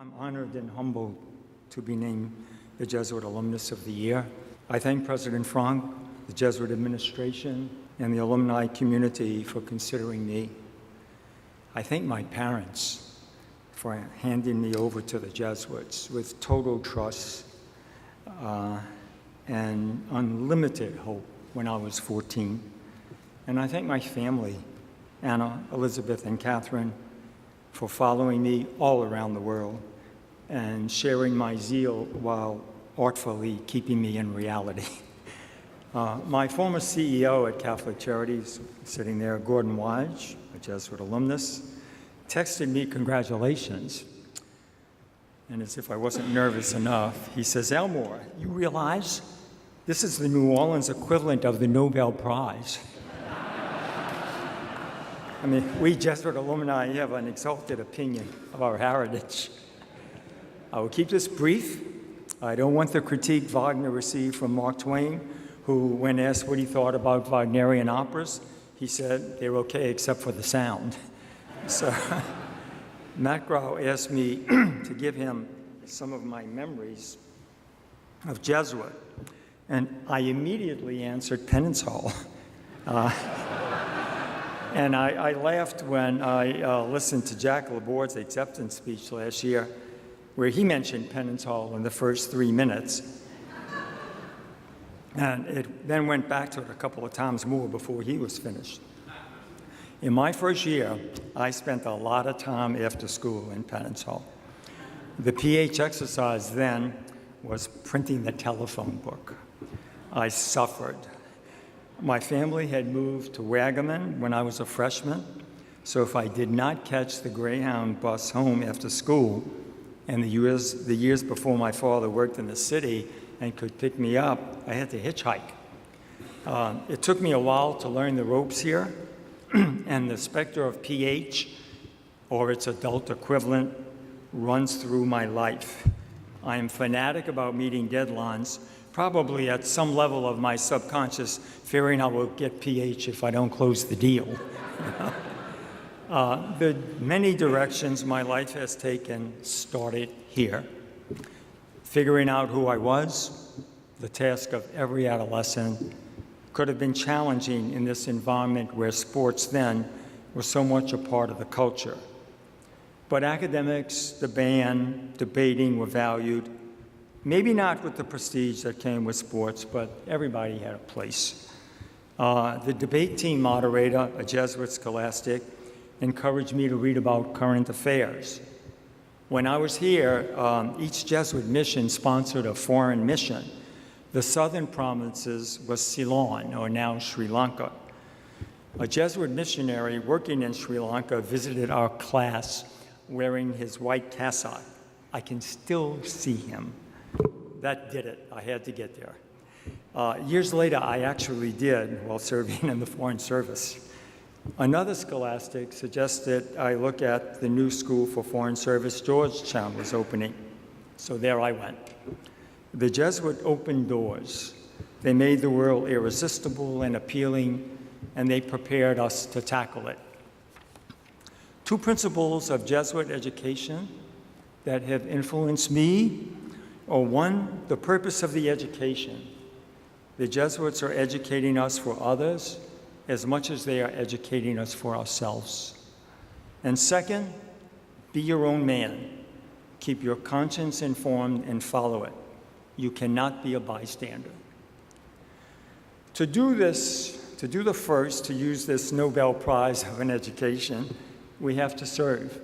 I'm honored and humbled to be named the Jesuit Alumnus of the Year. I thank President Frank, the Jesuit administration, and the alumni community for considering me. I thank my parents for handing me over to the Jesuits with total trust and unlimited hope when I was 14. And I thank my family, Anna, Elizabeth, and Catherine, for following me all around the world and sharing my zeal while artfully keeping me in reality. My former CEO at Catholic Charities, sitting there, Gordon Wise, a Jesuit alumnus, texted me congratulations. And as if I wasn't nervous enough, he says, "Elmore, you realize this is the New Orleans equivalent of the Nobel Prize." I mean, we Jesuit alumni have an exalted opinion of our heritage. I will keep this brief. I don't want the critique Wagner received from Mark Twain, who, when asked what he thought about Wagnerian operas, he said they're okay except for the sound. So Matt Grau asked me to give him some of my memories of Jesuit, and I immediately answered Penance Hall. And I laughed when I listened to Jack Laborde's acceptance speech last year, where he mentioned Penance Hall in the first 3 minutes. And it then went back to it a couple of times more before he was finished. In my first year, I spent a lot of time after school in Penance Hall. The PH exercise then was printing the telephone book. I suffered. My family had moved to Wagaman when I was a freshman, so if I did not catch the Greyhound bus home after school, and the years before my father worked in the city and could pick me up, I had to hitchhike. It took me a while to learn the ropes here, and the specter of PH, or its adult equivalent, runs through my life. I am fanatic about meeting deadlines, probably at some level of my subconscious, fearing I will get PH if I don't close the deal. The many directions my life has taken started here. Figuring out who I was, the task of every adolescent, could have been challenging in this environment where sports then were so much a part of the culture. But academics, the band, debating were valued, maybe not with the prestige that came with sports, but everybody had a place. The debate team moderator, a Jesuit scholastic, encouraged me to read about current affairs. When I was here, each Jesuit mission sponsored a foreign mission. The southern provinces was Ceylon, or now Sri Lanka. A Jesuit missionary working in Sri Lanka visited our class wearing his white cassock. I can still see him. That did it. I had to get there. Years later, I actually did while serving in the Foreign Service. Another scholastic suggested I look at the new school for Foreign Service Georgetown was opening. So there I went. The Jesuit opened doors. They made the world irresistible and appealing, and they prepared us to tackle it. Two principles of Jesuit education that have influenced me are: one, the purpose of the education. The Jesuits are educating us for others as much as they are educating us for ourselves. And second, be your own man. Keep your conscience informed and follow it. You cannot be a bystander. To do this, to do the first, to use this Nobel Prize of an education, we have to serve.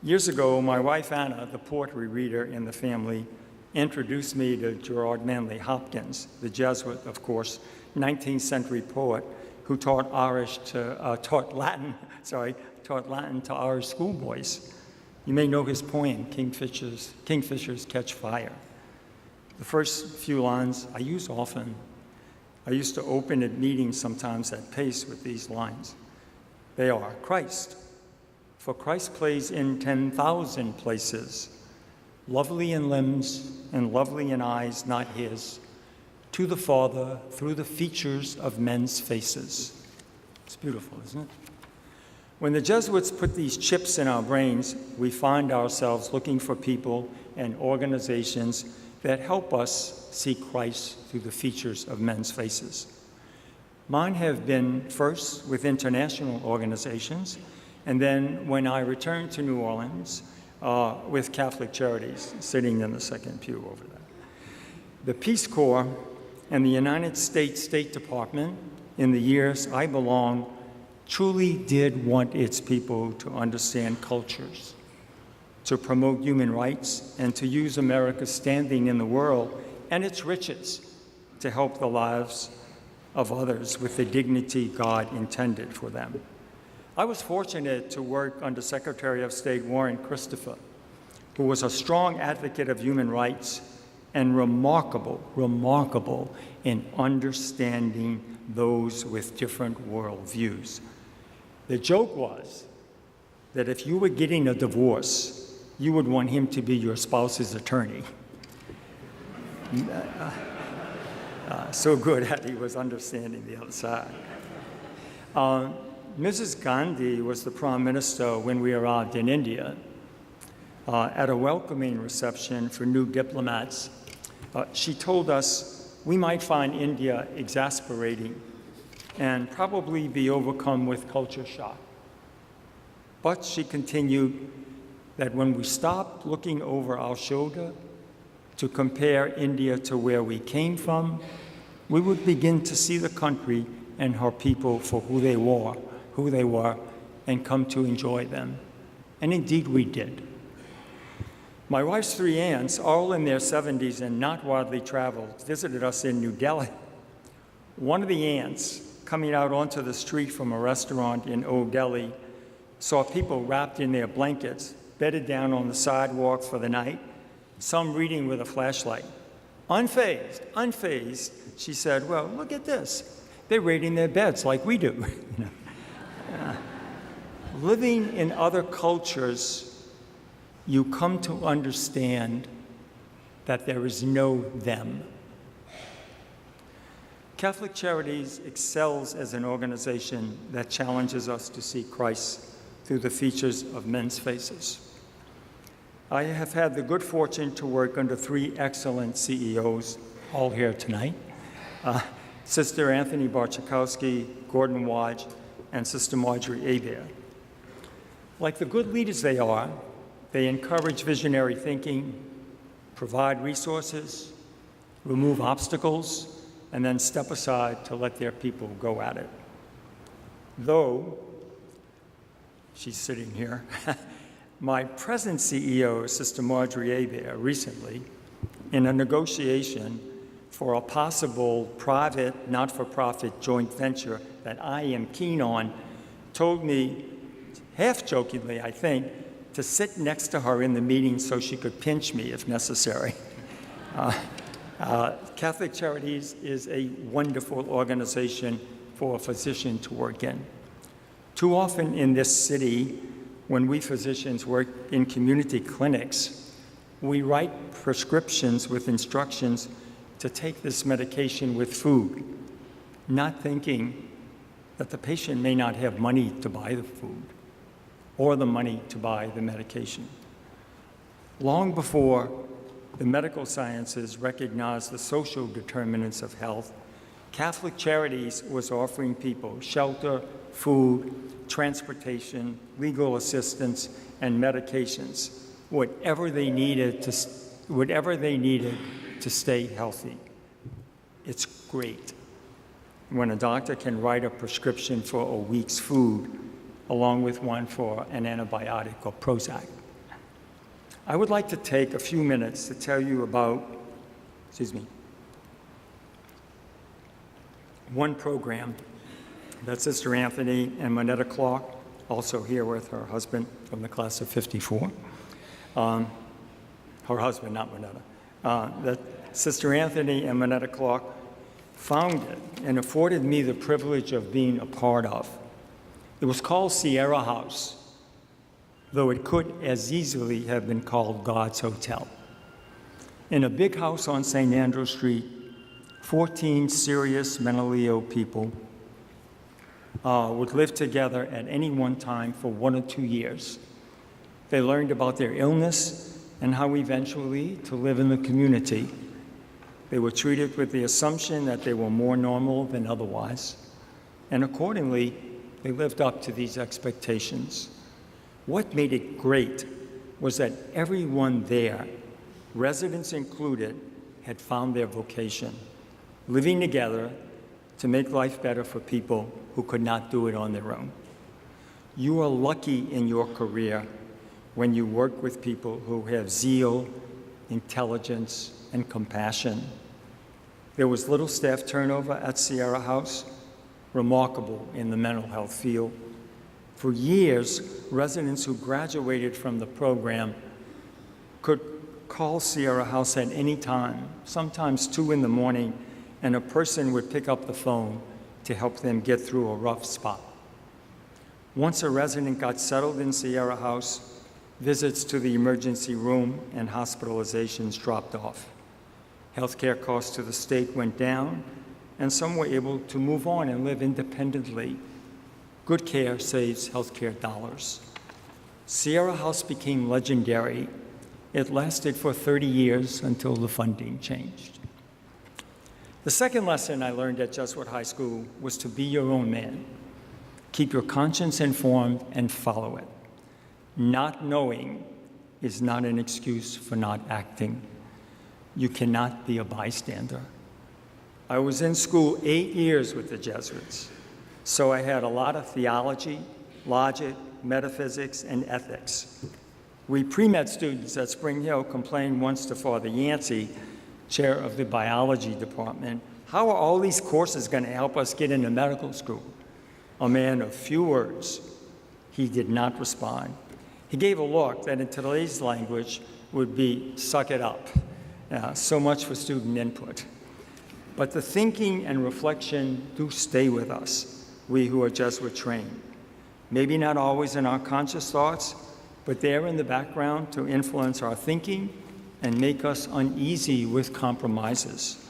Years ago, my wife Anna, the poetry reader in the family, introduced me to Gerard Manley Hopkins, the Jesuit, of course, 19th century poet who taught Latin to Irish schoolboys. You may know his poem, Kingfishers Catch Fire. The first few lines I use often. I used to open at meetings sometimes at pace with these lines. They are: Christ, for Christ plays in 10,000 places, lovely in limbs and lovely in eyes not his, to the Father through the features of men's faces. It's beautiful, isn't it? When the Jesuits put these chips in our brains, we find ourselves looking for people and organizations that help us see Christ through the features of men's faces. Mine have been first with international organizations, and then when I returned to New Orleans, with Catholic Charities, sitting in the second pew over there. The Peace Corps and the United States State Department, in the years I belonged, truly did want its people to understand cultures, to promote human rights, and to use America's standing in the world and its riches to help the lives of others with the dignity God intended for them. I was fortunate to work under Secretary of State Warren Christopher, who was a strong advocate of human rights and remarkable in understanding those with different worldviews. The joke was that if you were getting a divorce, you would want him to be your spouse's attorney. So good that he was understanding the other side. Mrs. Gandhi was the Prime Minister when we arrived in India. At a welcoming reception for new diplomats, she told us we might find India exasperating and probably be overcome with culture shock. But she continued that when we stopped looking over our shoulder to compare India to where we came from, we would begin to see the country and her people for who they were, and come to enjoy them. And indeed we did. My wife's 3 aunts, all in their 70s and not widely traveled, visited us in New Delhi. One of the aunts, coming out onto the street from a restaurant in Old Delhi, saw people wrapped in their blankets, bedded down on the sidewalk for the night, some reading with a flashlight. Unfazed, she said, well, look at this. They're raiding their beds like we do. Living in other cultures, you come to understand that there is no them. Catholic Charities excels as an organization that challenges us to see Christ through the features of men's faces. I have had the good fortune to work under 3 excellent CEOs, all here tonight. Sister Anthony Barchakowski, Gordon Wadge, and Sister Marjorie Hebert. Like the good leaders they are, they encourage visionary thinking, provide resources, remove obstacles, and then step aside to let their people go at it. Though, she's sitting here, my present CEO, Sister Marjorie Hebert, recently, in a negotiation for a possible private, not-for-profit joint venture that I am keen on, told me, half-jokingly, I think, to sit next to her in the meeting so she could pinch me if necessary. Catholic Charities is a wonderful organization for a physician to work in. Too often in this city, when we physicians work in community clinics, we write prescriptions with instructions to take this medication with food, not thinking that the patient may not have money to buy the food or the money to buy the medication. Long before the medical sciences recognized the social determinants of health, Catholic Charities was offering people shelter, food, transportation, legal assistance, and medications, whatever they needed to stay healthy. It's great when a doctor can write a prescription for a week's food along with one for an antibiotic or Prozac. I would like to take a few minutes to tell you about, one program that Sister Anthony and Monetta Clark, also here with her husband from the class of '54, her husband, not Monetta, that Sister Anthony and Monetta Clark founded and afforded me the privilege of being a part of. It was called Sierra House, though it could as easily have been called God's Hotel. In a big house on St. Andrew Street, 14 serious mentally ill people would live together at any one time for 1 or 2 years. They learned about their illness and how eventually to live in the community. They were treated with the assumption that they were more normal than otherwise, and accordingly, they lived up to these expectations. What made it great was that everyone there, residents included, had found their vocation, living together to make life better for people who could not do it on their own. You are lucky in your career when you work with people who have zeal, intelligence, and compassion. There was little staff turnover at Sierra House, remarkable in the mental health field. For years, residents who graduated from the program could call Sierra House at any time, sometimes 2 in the morning, and a person would pick up the phone to help them get through a rough spot. Once a resident got settled in Sierra House, visits to the emergency room and hospitalizations dropped off. Healthcare costs to the state went down, and some were able to move on and live independently. Good care saves healthcare dollars. Sierra House became legendary. It lasted for 30 years until the funding changed. The second lesson I learned at Jesuit High School was to be your own man. Keep your conscience informed and follow it. Not knowing is not an excuse for not acting. You cannot be a bystander. I was in school 8 years with the Jesuits, so I had a lot of theology, logic, metaphysics, and ethics. We pre-med students at Spring Hill complained once to Father Yancey, chair of the biology department, how are all these courses going to help us get into medical school? A man of few words, he did not respond. He gave a look that in today's language would be suck it up. So much for student input. But the thinking and reflection do stay with us, we who are Jesuit trained. Maybe not always in our conscious thoughts, but they're in the background to influence our thinking and make us uneasy with compromises.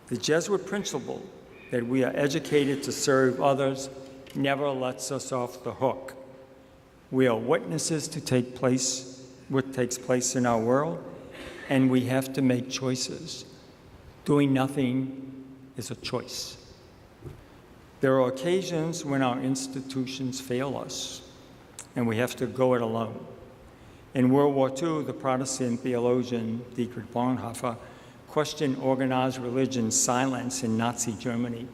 The Jesuit principle that we are educated to serve others never lets us off the hook. We are witnesses to what takes place in our world, and we have to make choices. Doing nothing is a choice. There are occasions when our institutions fail us, and we have to go it alone. In World War II, the Protestant theologian Dietrich Bonhoeffer questioned organized religion's silence in Nazi Germany.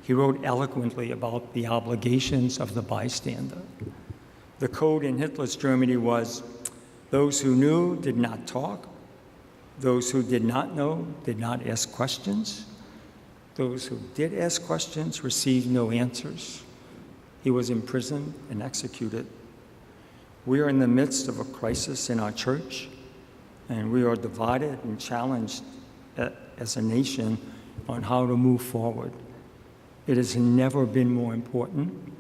He wrote eloquently about the obligations of the bystander. The code in Hitler's Germany was, those who knew did not talk, those who did not know did not ask questions, those who did ask questions received no answers. He was imprisoned and executed. We are in the midst of a crisis in our church, and we are divided and challenged as a nation on how to move forward. It has never been more important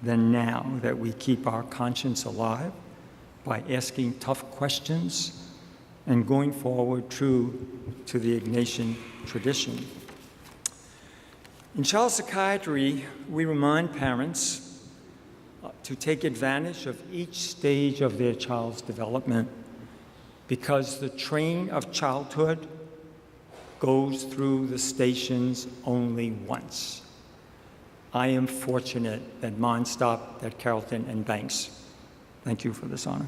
than now that we keep our conscience alive by asking tough questions and going forward true to the Ignatian tradition. In child psychiatry, we remind parents to take advantage of each stage of their child's development because the train of childhood goes through the stations only once. I am fortunate that mine stopped at Carrollton and Banks. Thank you for this honor.